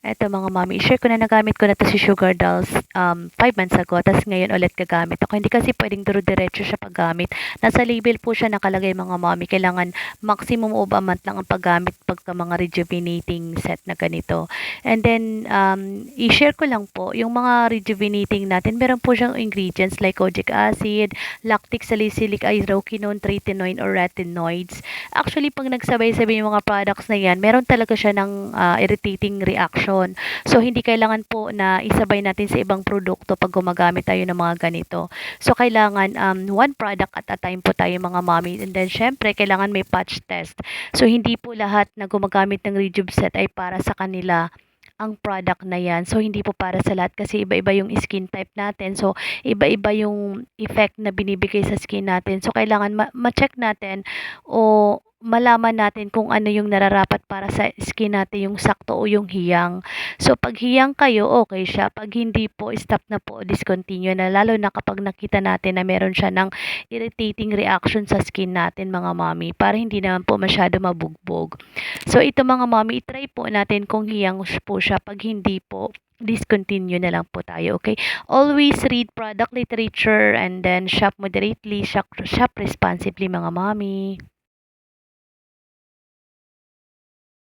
Eto mga mommy, i-share ko na nagamit ko na 'to si Sugar Dolls, 5 months ago ta's ngayon ulit gagamit ako. Hindi kasi puwedeng diro-diretso siya paggamit. Nasa label po siya nakalagay mga mommy, kailangan maximum of a month lang ang paggamit pagka mga rejuvenating set na ganito. And then, i-share ko lang po yung mga rejuvenating natin, meron po siyang ingredients like kojic acid, lactic salicylic hydroquinone, tretinoin or retinoids. Actually 'pag nagsabay-sabay yung mga products na 'yan, meron talaga siya ng, irritating reaction. So, hindi kailangan po na isabay natin sa ibang produkto 'pag gumagamit tayo ng mga ganito. So, kailangan, one product at a time po tayo mga mommy, and then siyempre kailangan may patch test. So, hindi po lahat na gumagamit ng Rejuve set ay para sa kanila ang product na 'yan. So, hindi po para sa lahat kasi iba-iba yung skin type natin. So, iba-iba yung effect na binibigay sa skin natin. So, kailangan ma-check natin o malaman natin kung ano yung nararapat para sa skin natin, yung sakto o yung hiyang. So, 'pag hiyang kayo, okay siya. 'Pag hindi po, stop na po, discontinue na. Lalo na kapag nakita natin na meron siya ng irritating reaction sa skin natin mga mommy, para hindi naman po masyado mabugbog. So, ito mga mommy, i-try po natin kung hiyang po siya. 'Pag hindi po, discontinue na lang po tayo, okay? Always read product literature and then shop moderately, shop responsibly mga mommy.